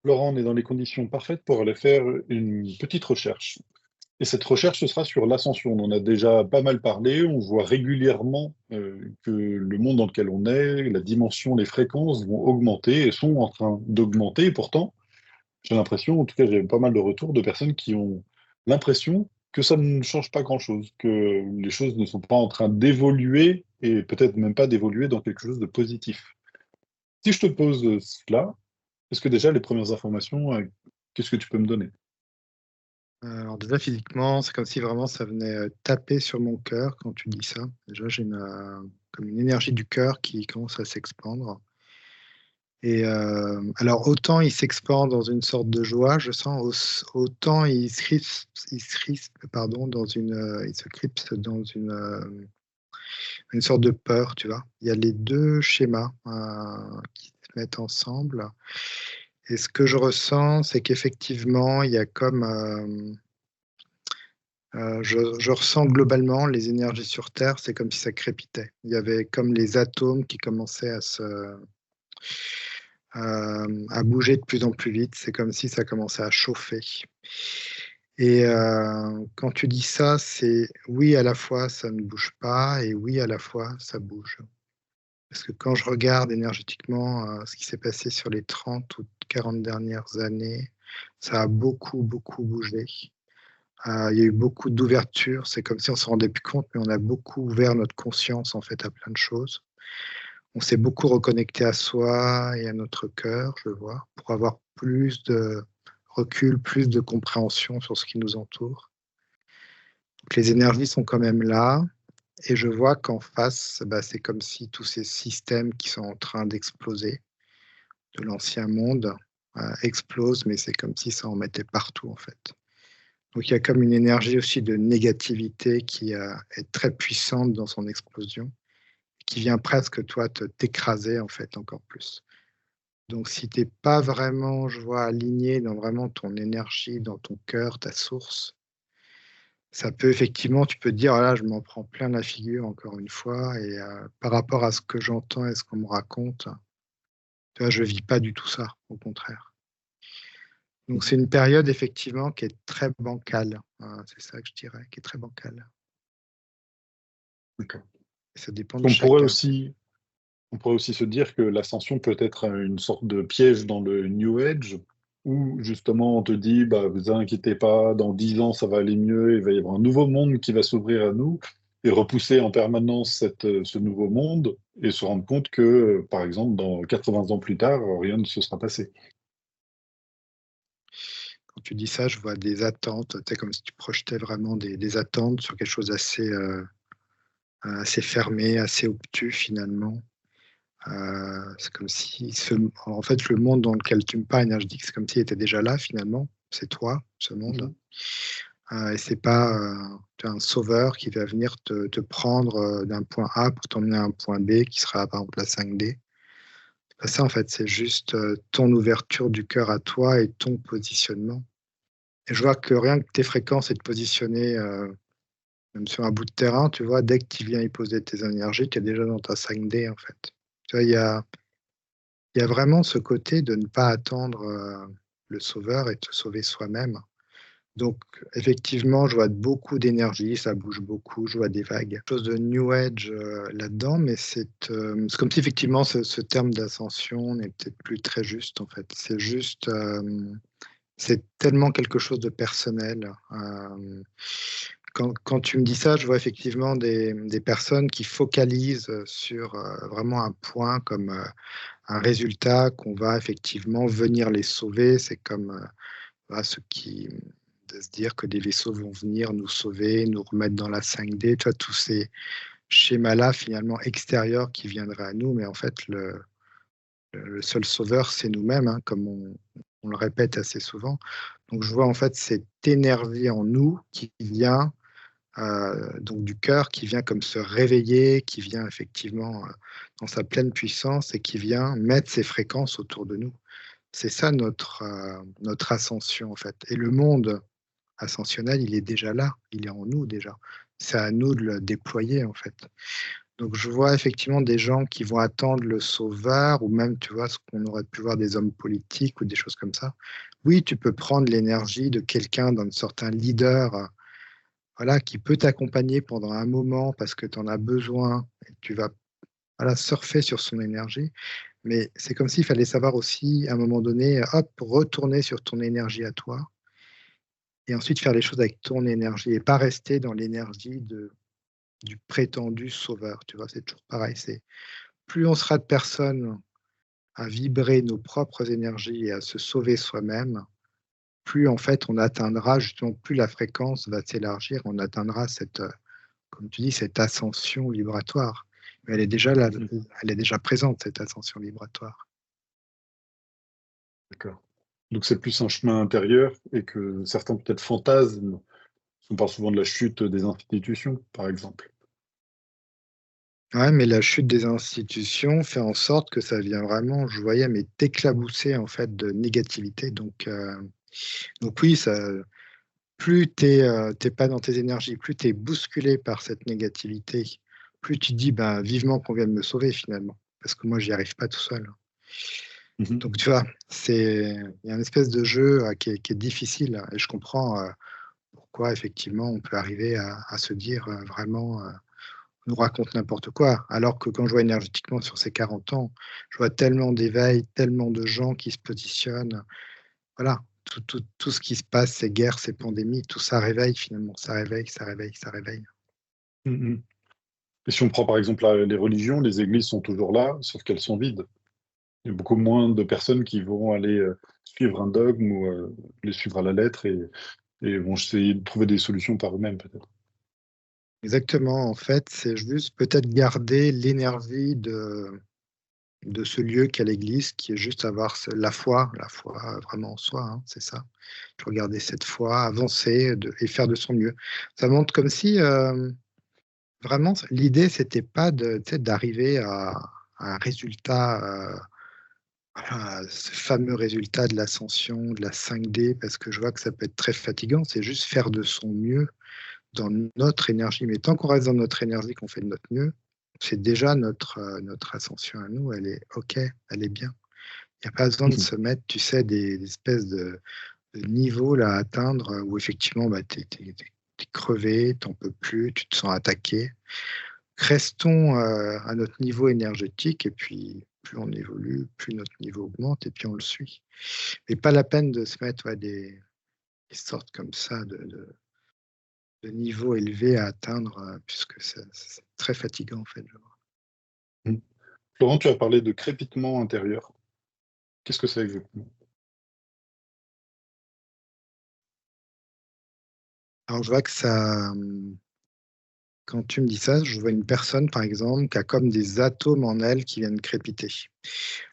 Laurent, on est dans les conditions parfaites pour aller faire une petite recherche. Et cette recherche, ce sera sur l'ascension. On en a déjà pas mal parlé. On voit régulièrement que le monde dans lequel on est, la dimension, les fréquences vont augmenter et sont en train d'augmenter. Et pourtant, j'ai l'impression, en tout cas, j'ai pas mal de retours de personnes qui ont l'impression que ça ne change pas grand-chose, que les choses ne sont pas en train d'évoluer et peut-être même pas d'évoluer dans quelque chose de positif. Si je te pose cela, est-ce que déjà les premières informations, qu'est-ce que tu peux me donner? Alors déjà physiquement, c'est comme si vraiment ça venait, taper sur mon cœur quand tu dis ça. Déjà j'ai comme une énergie du cœur qui commence à s'expandre et alors autant il s'expand dans une sorte de joie, je sens, autant il se crispe pardon dans il se crispe dans une sorte de peur, tu vois? Il y a les 2 schémas, qui se mettent ensemble et ce que je ressens, c'est qu'effectivement il y a comme, je ressens globalement les énergies sur Terre, c'est comme si ça crépitait. Il y avait comme les atomes qui commençaient à bouger de plus en plus vite. C'est comme si ça commençait à chauffer et quand tu dis ça, c'est oui, à la fois ça ne bouge pas et oui, à la fois ça bouge. Parce que quand je regarde énergétiquement, ce qui s'est passé sur les 30 ou 40 dernières années, ça a beaucoup, beaucoup bougé. Il y a eu beaucoup d'ouverture, c'est comme si on s'en rendait plus compte, mais on a beaucoup ouvert notre conscience, en fait, à plein de choses. On s'est beaucoup reconnecté à soi et à notre cœur, je vois, pour avoir plus de recul, plus de compréhension sur ce qui nous entoure. Donc les énergies sont quand même là et je vois qu'en face, bah, c'est comme si tous ces systèmes qui sont en train d'exploser, de l'ancien monde, explosent, mais c'est comme si ça en mettait partout, en fait. Donc il y a comme une énergie aussi de négativité qui, est très puissante dans son explosion, qui vient presque, toi, t'écraser, en fait, encore plus. Donc si tu es pas vraiment, je vois, aligné dans vraiment ton énergie, dans ton cœur, ta source, ça peut effectivement tu peux te dire: «Ah là, je m'en prends plein la figure encore une fois» et par rapport à ce que j'entends et ce qu'on me raconte, tu vois, je vis pas du tout ça, au contraire. Donc c'est une période effectivement qui est très bancale, c'est ça que je dirais, qui est très bancale. D'accord. Ça dépend de On pourrait chacun. aussi, on pourrait aussi se dire que l'ascension peut être une sorte de piège dans le New Age, où justement on te dit, bah, vous inquiétez pas, dans 10 ans ça va aller mieux, il va y avoir un nouveau monde qui va s'ouvrir à nous, et repousser en permanence ce nouveau monde, et se rendre compte que, par exemple, dans 80 ans plus tard, rien ne se sera passé. Quand tu dis ça, je vois des attentes, tu sais, comme si tu projetais vraiment des attentes sur quelque chose assez fermé, assez obtus finalement. C'est comme si en fait, le monde dans lequel tu me parles énergétique, c'est comme s'il était déjà là finalement. C'est toi, ce monde, Mhm. et c'est pas, tu as un sauveur qui va venir te prendre, d'un point A pour t'emmener à un point B qui sera par exemple la 5D. C'est pas ça en fait, c'est juste, ton ouverture du cœur à toi et ton positionnement. Et je vois que rien que tes fréquences et te positionner, même sur un bout de terrain, tu vois? Dès que tu viens y poser tes énergies, tu es déjà dans ta 5D, en fait. Tu vois? Il y a vraiment ce côté de ne pas attendre, le sauveur et te sauver soi-même. Donc effectivement, je vois beaucoup d'énergie, ça bouge beaucoup, je vois des vagues. Quelque chose de new age, là-dedans, mais c'est comme si effectivement ce terme d'ascension n'est peut-être plus très juste, en fait. C'est juste, c'est tellement quelque chose de personnel. Quand tu me dis ça, je vois effectivement des personnes qui focalisent, sur, vraiment un point comme, un résultat qu'on va effectivement venir les sauver. C'est comme, voilà, ceux qui de se dire que des vaisseaux vont venir nous sauver, nous remettre dans la 5D, tu vois? Tous ces schémas-là finalement extérieurs qui viendraient à nous, mais en fait le seul sauveur, c'est nous-mêmes, hein, comme on le répète assez souvent. Donc je vois en fait cette énergie en nous qui vient, donc du cœur, qui vient comme se réveiller, qui vient effectivement, dans sa pleine puissance et qui vient mettre ses fréquences autour de nous. C'est ça notre ascension en fait et le monde ascensionnel, il est déjà là, il est en nous déjà. C'est à nous de le déployer en fait. Donc je vois effectivement des gens qui vont attendre le sauveur ou même, tu vois, ce qu'on aurait pu voir des hommes politiques ou des choses comme ça. Oui, tu peux prendre l'énergie de quelqu'un, d'un certain leader, voilà, qui peut t'accompagner pendant un moment parce que tu en as besoin et tu vas, voilà, surfer sur son énergie. Mais c'est comme s'il fallait savoir aussi, à un moment donné, hop, retourner sur ton énergie à toi et ensuite faire les choses avec ton énergie et pas rester dans l'énergie du prétendu sauveur, tu vois? C'est toujours pareil, c'est plus on sera de personnes à vibrer nos propres énergies et à se sauver soi-même, plus en fait on atteindra justement, plus la fréquence va s'élargir, on atteindra cette, comme tu dis, cette ascension vibratoire. Mais elle est déjà là, Mmh. elle est déjà présente, cette ascension vibratoire. D'accord. Donc c'est plus un chemin intérieur et que certains peut-être fantasment. On parle souvent de la chute des institutions, par exemple. Ouais, mais la chute des institutions fait en sorte que ça vient vraiment, je voyais, mais t'éclabousser en fait de négativité. Donc oui, ça, plus tu es pas dans tes énergies, plus tu es bousculé par cette négativité, plus tu te dis: «Bah, vivement qu'on vienne me sauver finalement, parce que moi j'y arrive pas tout seul». Mmh mh. Donc tu vois, il y a une espèce de jeu, qui est difficile et je comprends, pourquoi effectivement on peut arriver à se dire, vraiment, «On nous raconte n'importe quoi». Alors que quand je vois énergétiquement sur ces 40 ans, je vois tellement d'éveil, tellement de gens qui se positionnent. Voilà, tout ce qui se passe, ces guerres, ces pandémies, tout ça réveille finalement, ça réveille, ça réveille, ça réveille. Mmh mh. Et si on prend par exemple les religions, les églises sont toujours là, sauf qu'elles sont vides. Il y a beaucoup moins de personnes qui vont aller, suivre un dogme ou, les suivre à la lettre et vont essayer de trouver des solutions par eux-mêmes peut-être. Exactement, en fait, c'est juste peut-être garder l'énergie de ce lieu qu'est l'église, qui est juste avoir la foi vraiment en soi, hein, c'est ça. Il faut garder cette foi, avancer et faire de son mieux. Ça montre comme si, vraiment l'idée c'était pas de, tu sais, d'arriver à un résultat, voilà, ce fameux résultat de l'ascension, de la 5D, parce que je vois que ça peut être très fatigant. C'est juste faire de son mieux dans notre énergie. Mais tant qu'on reste dans notre énergie, qu'on fait de notre mieux, c'est déjà notre ascension à nous, elle est OK, elle est bien. Il y a pas besoin de Mmh mh. se mettre, tu sais, des espèces de niveaux là à atteindre, où effectivement, bah, tu es crevé, tu en peux plus, tu te sens attaqué. Restons, à notre niveau énergétique et puis plus on évolue, plus notre niveau augmente et puis on le suit. Et pas la peine de se mettre, ouais, des sortes comme ça de niveaux élevés à atteindre, puisque c'est très fatigant en fait, je vois. Mmh. Florent, tu as parlé de crépitement intérieur. Qu'est-ce que c'est exactement? Alors je vois que ça, quand tu me dis ça, je vois une personne par exemple qui a comme des atomes en elle qui viennent crépiter.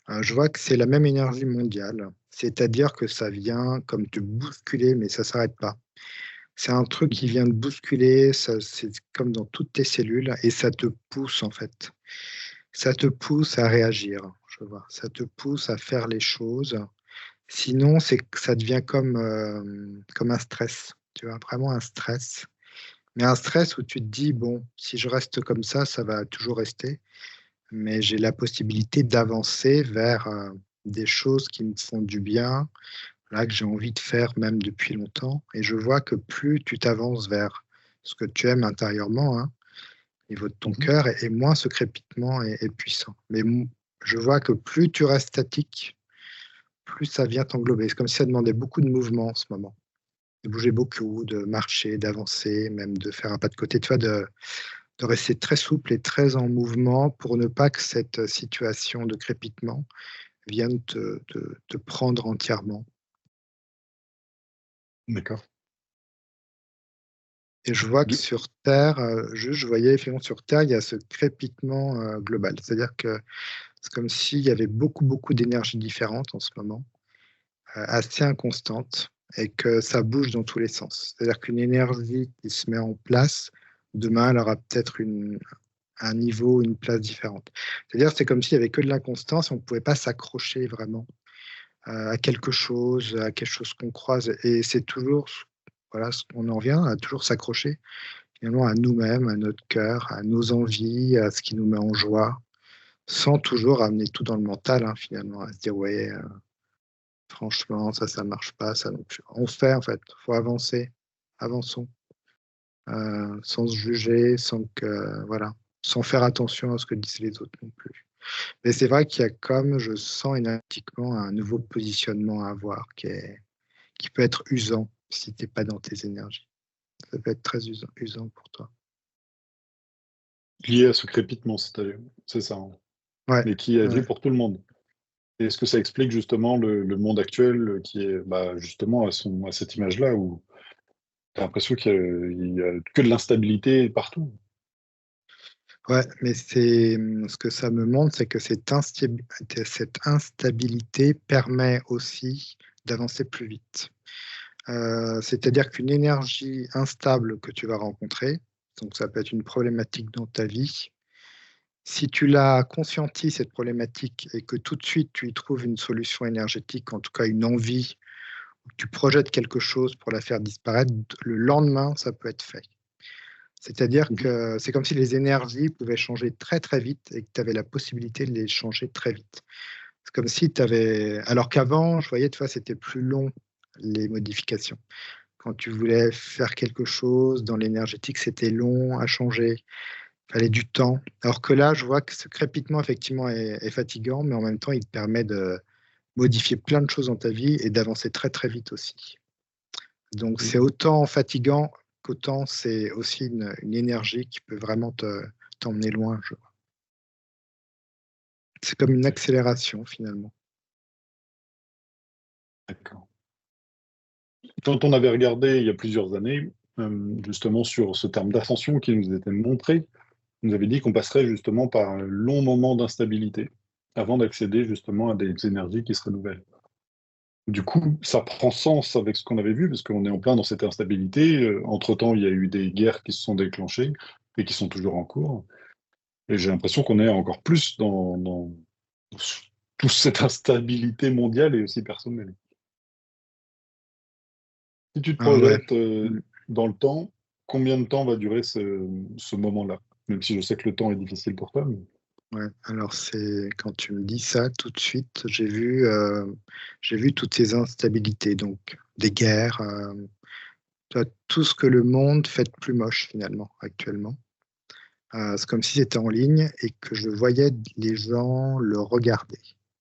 Je vois que c'est la même énergie mondiale, c'est-à-dire que ça vient comme te bousculer, mais ça s'arrête pas. C'est un truc Mmh qui mh. vient te bousculer, ça c'est comme dans toutes tes cellules et ça te pousse en fait. Ça te pousse à réagir, je vois. Ça te pousse à faire les choses. Sinon, c'est que ça devient comme, comme un stress, tu vois? Vraiment un stress. Mais un stress où tu te dis: «Bon, si je reste comme ça va toujours rester, mais j'ai la possibilité d'avancer vers, des choses qui me font du bien, là, que j'ai envie de faire même depuis longtemps». Et je vois que plus tu t'avances vers ce que tu aimes intérieurement, hein, au niveau de ton Mmh. cœur et moins ce crépitement est puissant. Mais je vois que plus tu restes statique, plus ça vient t'englober. C'est comme si ça demandait beaucoup de mouvement en ce moment. De bouger beaucoup, de marcher, d'avancer, même de faire un pas de côté, tu vois? De rester très souple et très en mouvement pour ne pas que cette situation de crépitement vienne te prendre entièrement. D'accord. Et je vois que Du sur terre, juste je voyais effectivement sur terre, il y a ce crépitement, global. C'est-à-dire que c'est comme s'il y avait beaucoup, beaucoup d'énergies différentes en ce moment, assez inconstantes et que ça bouge dans tous les sens. C'est-à-dire qu'une énergie qui se met en place, demain, elle aura peut-être un niveau, une place différente. C'est-à-dire, c'est comme s'il y avait que de l'inconstance, on ne pouvait pas s'accrocher vraiment, à quelque chose qu'on croise et c'est toujours voilà, on en vient à toujours s'accrocher finalement à nous-mêmes, à notre cœur, à nos envies, à ce qui nous met en joie, sans toujours amener tout dans le mental, hein, finalement, à se dire ouais, franchement, ça marche pas, ça non plus. On fait en fait, faut avancer, avançons, sans se juger, sans que voilà, sans faire attention à ce que disent les autres non plus. Mais c'est vrai qu'il y a comme, je sens énergétiquement un nouveau positionnement à avoir qui peut être usant si tu es pas dans tes énergies. Ça peut être très usant pour toi. Lié à ce crépitement, c'est ça, hein, Ouais, mais qui agit ouais. pour tout le monde. Et est-ce que ça explique justement le monde actuel qui est bah, justement à cette image-là où tu as l'impression qu'il y a que de l'instabilité partout? Ouais, mais c'est, ce que ça me montre, c'est que cette instabilité permet aussi d'avancer plus vite. C'est-à-dire qu'une énergie instable que tu vas rencontrer, donc ça peut être une problématique dans ta vie, si tu la conscientises, cette problématique, et que tout de suite tu y trouves une solution énergétique, en tout cas une envie, ou que tu projettes quelque chose pour la faire disparaître, le lendemain, ça peut être fait. C'est-à-dire Mmh. que c'est comme si les énergies pouvaient changer très, très vite et que tu avais la possibilité de les changer très vite. C'est comme si tu avais alors qu'avant, je voyais, tu vois, c'était plus long, les modifications. Quand tu voulais faire quelque chose dans l'énergétique, c'était long à changer, il fallait du temps. Alors que là, je vois que ce crépitement, effectivement, est fatigant, mais en même temps, il te permet de modifier plein de choses dans ta vie et d'avancer très, très vite aussi. Donc Mmh. c'est autant fatigant qu'autant c'est aussi une énergie qui peut vraiment t'emmener loin, je vois. C'est comme une accélération finalement. D'accord. Quand on avait regardé il y a plusieurs années, justement sur ce terme d'ascension qui nous était montré, on nous avait dit qu'on passerait justement par un long moment d'instabilité avant d'accéder justement à des énergies qui se renouvellent. Du coup, ça prend sens avec ce qu'on avait vu, parce qu'on est en plein dans cette instabilité. Entre-temps, il y a eu des guerres qui se sont déclenchées et qui sont toujours en cours. Et j'ai l'impression qu'on est encore plus dans toute cette instabilité mondiale et aussi personnelle. Si tu te Ah ouais. projettes Mmh. dans le temps, combien de temps va durer ce moment-là? Même si je sais que le temps est difficile pour toi, mais Ouais, alors c'est quand tu me dis ça, tout de suite, j'ai vu toutes ces instabilités, donc des guerres, tu vois, tout ce que le monde fait de plus moche finalement actuellement. C'est comme si c'était en ligne et que je voyais les gens le regarder.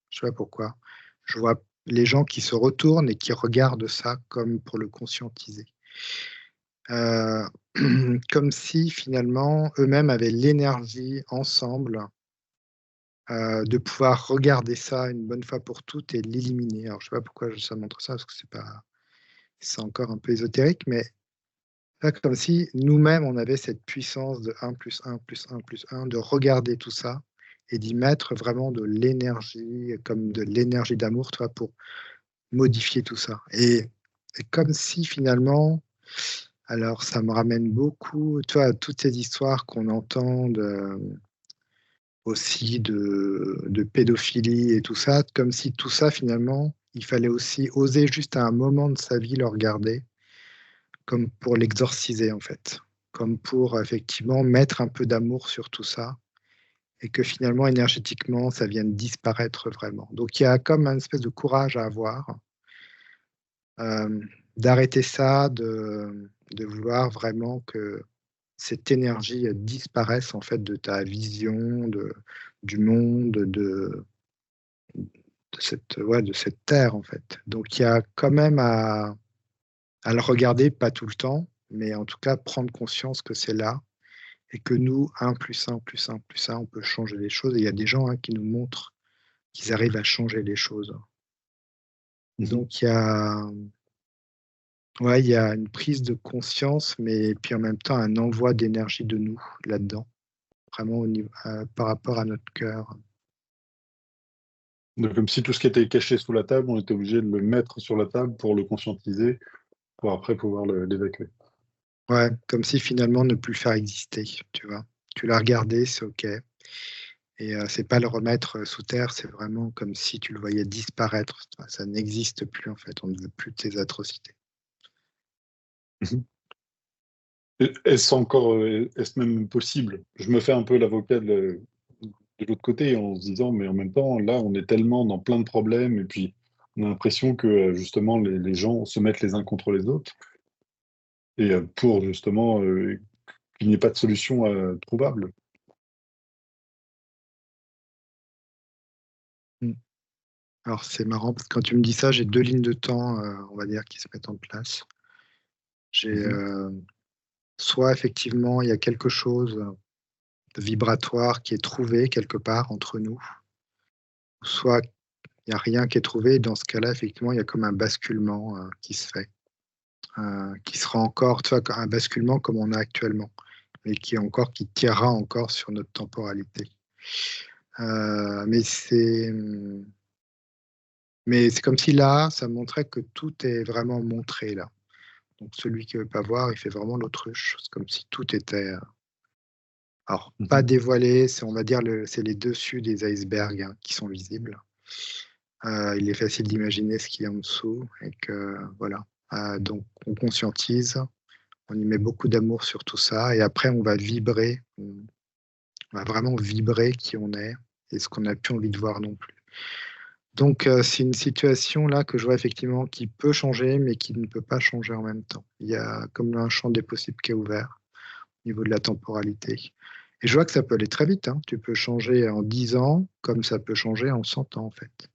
Je sais pas pourquoi. Je vois les gens qui se retournent et qui regardent ça comme pour le conscientiser. Heu, Comme si finalement eux-mêmes avaient l'énergie ensemble, de pouvoir regarder ça une bonne fois pour toutes et l'éliminer. Alors je sais pas pourquoi ça montre ça, parce que c'est encore un peu ésotérique, mais là, comme si nous-mêmes, on avait cette puissance de 1 plus 1 plus 1 plus 1, de regarder tout ça et d'y mettre vraiment de l'énergie, comme de l'énergie d'amour, tu vois, pour modifier tout ça. Et comme si finalement, alors ça me ramène beaucoup, tu vois, à toutes ces histoires qu'on entend aussi de pédophilie et tout ça, comme si tout ça finalement, il fallait aussi oser juste à un moment de sa vie le regarder, comme pour l'exorciser en fait, comme pour effectivement mettre un peu d'amour sur tout ça et que finalement énergétiquement ça vienne disparaître vraiment. Donc il y a comme un espèce de courage à avoir, d'arrêter ça, de vouloir vraiment que cette énergie, disparaisse en fait de ta vision du monde, de cette terre en fait. Donc il y a quand même à le regarder, pas tout le temps, mais en tout cas prendre conscience que c'est là et que nous, 1 plus 1 plus 1 plus 1, on peut changer les choses et il y a des gens, hein, qui nous montrent qu'ils arrivent à changer les choses. mmh. Donc il y a ouais, il y a une prise de conscience, mais puis en même temps un envoi d'énergie de nous là-dedans, vraiment au niveau par rapport à notre cœur. Donc comme si tout ce qui était caché sous la table, on était obligé de le mettre sur la table pour le conscientiser, pour après pouvoir l'évacuer. Ouais, comme si finalement ne plus le faire exister, tu vois? Tu l'as regardé, c'est OK et c'est pas le remettre, sous terre, c'est vraiment comme si tu le voyais disparaître. Enfin, ça n'existe plus en fait, on ne veut plus de ces atrocités. Mmh. Est-ce même possible? Je me fais un peu l'avocat de l'autre côté en se disant, mais en même temps, là, on est tellement dans plein de problèmes, et puis on a l'impression que justement les gens se mettent les uns contre les autres, et pour justement qu'il n'y ait pas de solution trouvable. Mm. Alors c'est marrant parce que quand tu me dis ça, j'ai deux lignes de temps, on va dire, qui se mettent en place. J'ai Mhm. soit effectivement il y a quelque chose de vibratoire qui est trouvé quelque part entre nous, soit il n'y a rien qui est trouvé. Et dans ce cas-là, effectivement, il y a comme un basculement qui se fait, qui sera encore, tu vois, un basculement comme on a actuellement, mais qui tirera encore sur notre temporalité. Euh, mais c'est mais c'est comme si là, ça montrait que tout est vraiment montré là. Donc celui qui veut pas voir, il fait vraiment l'autruche. C'est comme si tout était, alors pas Mhm. dévoilé, c'est on va dire c'est les dessus des icebergs qui sont visibles. Il est facile d'imaginer ce qu'il y a en dessous et que voilà. Donc on conscientise, on y met beaucoup d'amour sur tout ça et après on va vibrer, on va vraiment vibrer qui on est et ce qu'on n'a plus envie de voir non plus. Donc c'est une situation là que je vois effectivement qui peut changer mais qui ne peut pas changer en même temps. Il y a comme un champ des possibles qui est ouvert au niveau de la temporalité. Et je vois que ça peut aller très vite, hein. Tu peux changer en 10 ans comme ça peut changer en 100 ans en fait.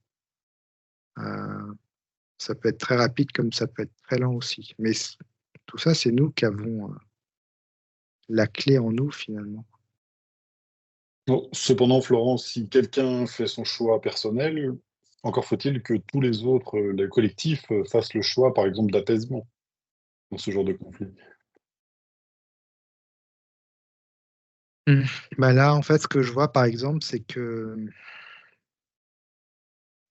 Euh, Ça peut être très rapide comme ça peut être très lent aussi. Mais tout ça, c'est nous qui avons la clé en nous finalement. Bon, cependant, Florence, si quelqu'un fait son choix personnel, encore faut-il que tous les autres, le collectif, fassent le choix, par exemple, d'apaisement dans ce genre de conflit. Mm. Bah là, en fait, ce que je vois par exemple, c'est que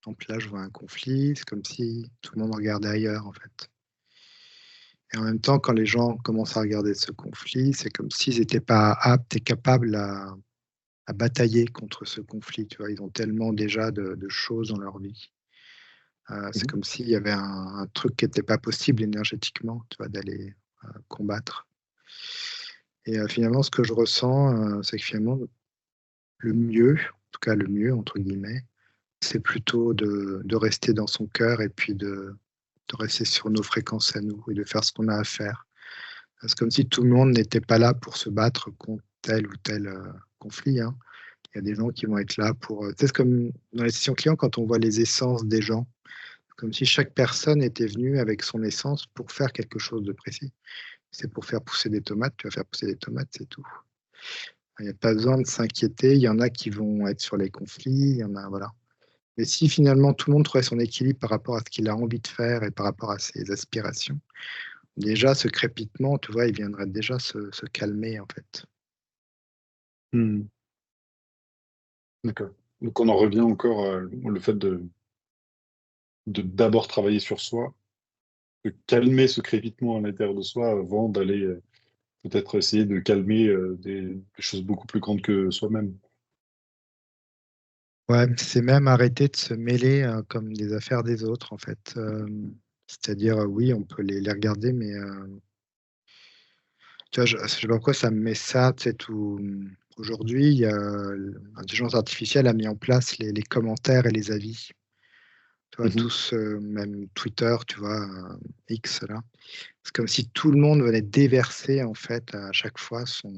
donc là, je vois un conflit, c'est comme si tout le monde regardait ailleurs en fait. Et en même temps, quand les gens commencent à regarder ce conflit, c'est comme s'ils n'étaient pas aptes et capables à batailler contre ce conflit. Tu vois, ils ont tellement déjà de choses dans leur vie. C'est Mhm. comme s'il y avait un truc qui n'était pas possible énergétiquement, tu vois, d'aller combattre. Et finalement, ce que je ressens, c'est que finalement, le mieux, en tout cas le mieux, entre guillemets, c'est plutôt de rester dans son cœur et puis de rester sur nos fréquences à nous et de faire ce qu'on a à faire. C'est comme si tout le monde n'était pas là pour se battre contre tel ou tel conflit, hein. Il y a des gens qui vont être là pour... tu sais, c'est comme dans les sessions clients, quand on voit les essences des gens, comme si chaque personne était venue avec son essence pour faire quelque chose de précis. C'est pour faire pousser des tomates, tu vas faire pousser des tomates, c'est tout. Il n'y a pas besoin de s'inquiéter. Il y en a qui vont être sur les conflits, il y en a, voilà. Mais si finalement tout le monde trouvait son équilibre par rapport à ce qu'il a envie de faire et par rapport à ses aspirations, déjà ce crépitement, tu vois, il viendrait déjà se calmer en fait. Hmm. D'accord. Donc on en revient encore au fait de d'abord travailler sur soi, de calmer ce crépitement à l'intérieur de soi avant d'aller peut-être essayer de calmer des choses beaucoup plus grandes que soi-même. Ouais, c'est même arrêter de se mêler comme des affaires des autres en fait. C'est-à-dire, oui, on peut les regarder, mais tu vois, je sais pas pourquoi ça me met ça, tu sais, tout. Aujourd'hui, l'intelligence artificielle a mis en place les commentaires et les avis. Tu vois, Mhm. tous, même Twitter, tu vois, X, là. C'est comme si tout le monde venait déverser, en fait, à chaque fois Son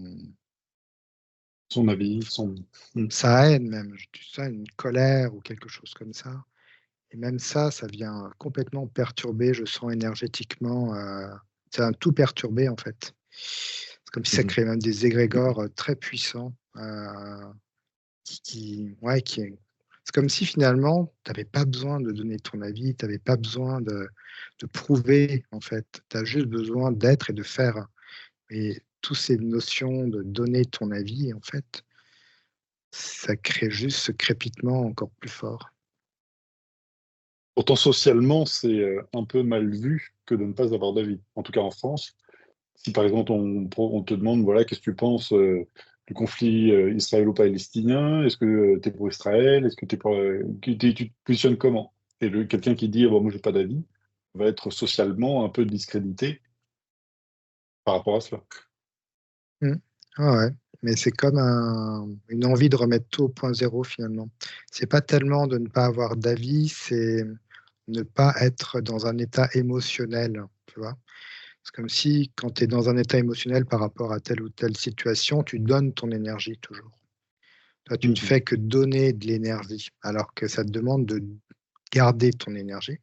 avis, son... Hmm. sa haine, même, tu sais, une colère ou quelque chose comme ça. Et même ça vient complètement perturber, je sens énergétiquement, ça vient tout perturber, en fait. C'est comme si ça Mhm. crée même des égrégores très puissants ouais, c'est comme si finalement, tu n'avais pas besoin de donner ton avis, tu n'avais pas besoin de prouver, en fait. Tu as juste besoin d'être et de faire. Et toutes ces notions de donner ton avis, en fait, ça crée juste ce crépitement encore plus fort. Pourtant, socialement, c'est un peu mal vu que de ne pas avoir d'avis. En tout cas, en France, si par exemple on te demande, voilà, qu'est-ce que tu penses du conflit israélo-palestinien, est-ce que tu es pour Israël, est-ce que tu es pour, tu te positionnes comment? Et quelqu'un qui dit, ah, bon, moi, j'ai pas d'avis, va être socialement un peu discrédité par rapport à cela. Mm. Ah ouais, mais c'est comme une envie de remettre tout au point zéro finalement. C'est pas tellement de ne pas avoir d'avis, c'est ne pas être dans un état émotionnel, tu vois. C'est comme si quand tu es dans un état émotionnel par rapport à telle ou telle situation, tu donnes ton énergie toujours. Toi, tu ne Mhm. fais que donner de l'énergie, alors que ça te demande de garder ton énergie,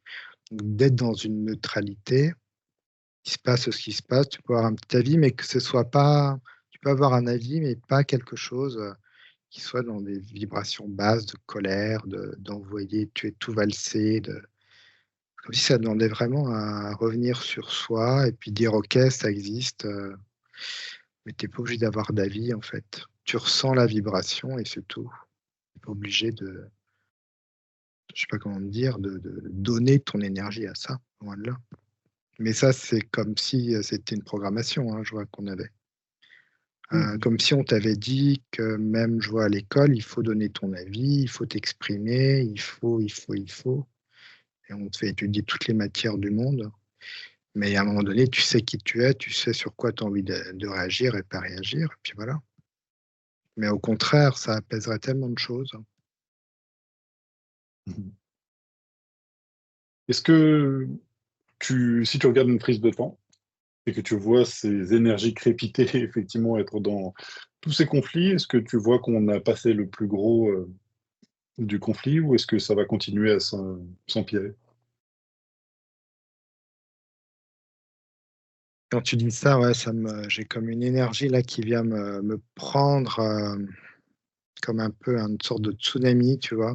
donc d'être dans une neutralité. Il se passe ce qui se passe, tu peux avoir un petit avis, mais que ce soit pas, tu peux avoir un avis, mais pas quelque chose qui soit dans des vibrations basses de colère, d'envoyer, tu es tout valser, comme si ça demandait vraiment à revenir sur soi et puis dire ok, ça existe, mais tu n'es pas obligé d'avoir d'avis en fait. Tu ressens la vibration et c'est tout. Tu n'es pas obligé de, je sais pas comment dire, de donner ton énergie à ça, loin de là. Mais ça, c'est comme si c'était une programmation, hein, je vois qu'on avait. Mhm. Comme si on t'avait dit que même, je vois à l'école, il faut donner ton avis, il faut t'exprimer, il faut. Et on te fait étudier toutes les matières du monde. Mais à un moment donné, tu sais qui tu es, tu sais sur quoi tu as envie de réagir et pas réagir, et puis voilà. Mais au contraire, ça apaiserait tellement de choses. Mhm. Est-ce que si tu regardes une prise de temps et que tu vois ces énergies crépiter, effectivement être dans tous ces conflits, est-ce que tu vois qu'on a passé le plus gros du conflit ou est-ce que ça va continuer à s'empirer? Quand tu dis ça, ouais, j'ai comme une énergie là qui vient me prendre comme un peu une sorte de tsunami, tu vois.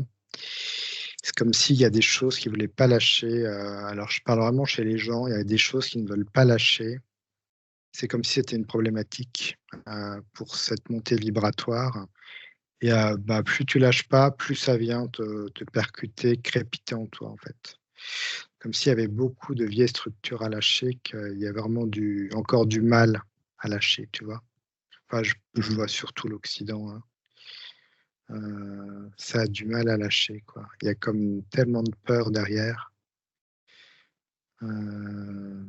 C'est comme s'il y a des choses qui ne voulaient pas lâcher. Alors, je parle vraiment chez les gens, il y a des choses qui ne veulent pas lâcher. C'est comme si c'était une problématique pour cette montée vibratoire. Et bah, plus tu lâches pas, plus ça vient te percuter, crépiter en toi, en fait. Comme s'il y avait beaucoup de vieilles structures à lâcher, qu'il y a vraiment encore du mal à lâcher, tu vois. Enfin, je Mhm. vois surtout l'Occident, hein. Ça a du mal à lâcher, quoi. Il y a comme tellement de peur derrière. Euh,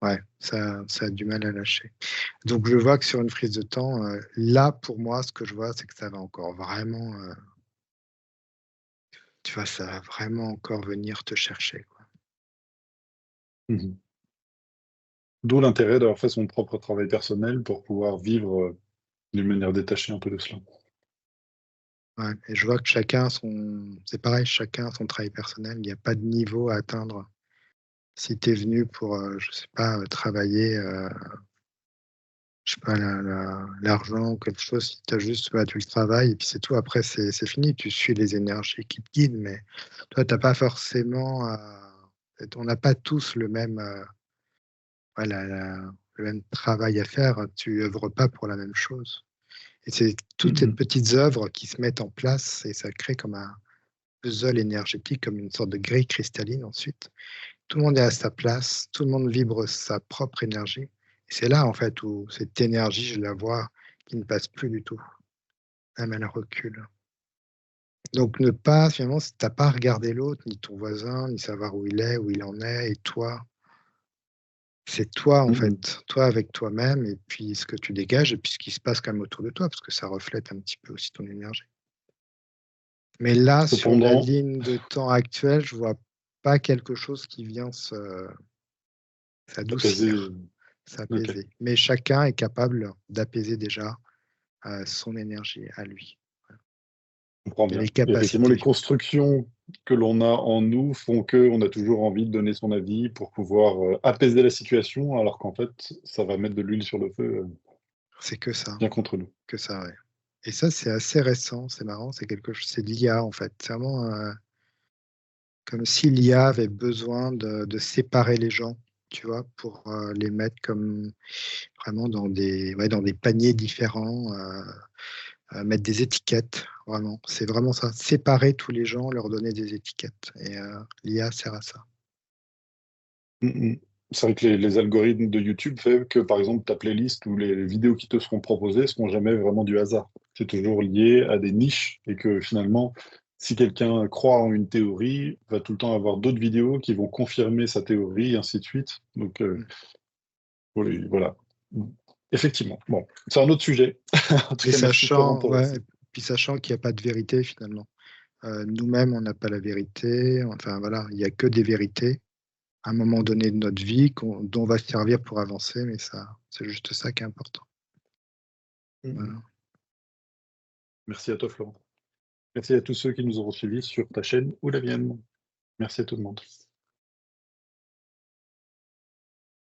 ouais, ça a du mal à lâcher. Donc je vois que sur une prise de temps, là, pour moi, ce que je vois, c'est que ça va encore vraiment, tu vois, ça va vraiment encore venir te chercher, quoi. Mhm. D'où l'intérêt d'avoir fait son propre travail personnel pour pouvoir vivre d'une manière détachée un peu de cela. Ouais, et je vois que c'est pareil, chacun a son travail personnel. Il y a pas de niveau à atteindre. Si tu es venu pour, je sais pas, travailler, je sais pas, l'argent ou quelque chose, si tu as juste, bah, tu le travailles et puis c'est tout. Après, c'est fini. Tu suis les énergies qui te guident, mais toi, tu as pas forcément, on n'a pas tous le même, ouais, le même travail à faire. Tu œuvres pas pour la même chose. Et c'est toutes ces Mhm. petites œuvres qui se mettent en place et ça crée comme un puzzle énergétique, comme une sorte de grille cristalline ensuite. Tout le monde est à sa place, tout le monde vibre sa propre énergie. Et c'est là, en fait, où cette énergie, je la vois qui ne passe plus du tout. Même elle recule. Donc ne pas, finalement, si tu pas regardé l'autre, ni ton voisin, ni savoir où il est, où il en est, et toi, c'est toi, en Mhm. fait, toi avec toi-même, et puis ce que tu dégages, et puis ce qui se passe quand même autour de toi, parce que ça reflète un petit peu aussi ton énergie. Mais là, sur la Cependant, ligne de temps actuelle, je vois pas quelque chose qui vient apaiser. s'adoucir, Ok, s'apaiser. Mais chacun est capable d'apaiser déjà son énergie à lui. je comprends Il y a bien. les Et effectivement, les capacités. constructions que l'on a en nous font qu'on a toujours envie de donner son avis pour pouvoir apaiser la situation, alors qu'en fait, ça va mettre de l'huile sur le feu C'est que ça, bien contre nous. ouais. Et ça, c'est assez récent, c'est marrant, c'est quelque chose, c'est l'IA en fait. C'est vraiment comme si l'IA avait besoin de séparer les gens, tu vois, pour les mettre comme vraiment dans des paniers différents. Mettre des étiquettes, vraiment. C'est vraiment ça. Séparer tous les gens, leur donner des étiquettes. Et l'IA sert à ça. Mhm. C'est vrai que les algorithmes de YouTube font que, par exemple, ta playlist ou les vidéos qui te seront proposées ne seront jamais vraiment du hasard. C'est toujours lié à des niches et que finalement, si quelqu'un croit en une théorie, va tout le temps avoir d'autres vidéos qui vont confirmer sa théorie et ainsi de suite. Donc, Mm. oui, voilà. Effectivement. Bon, c'est un autre sujet. En tout Et cas, merci Florent sachant, pour ouais, puis sachant qu'il n'y a pas de vérité finalement. Nous-mêmes, on n'a pas la vérité. Enfin voilà, il n'y a que des vérités à un moment donné de notre vie dont on va se servir pour avancer, mais ça, c'est juste ça qui est important. Voilà. Merci à toi, Florent. Merci à tous ceux qui nous auront suivis sur ta chaîne ou la mienne. Merci à tout le monde.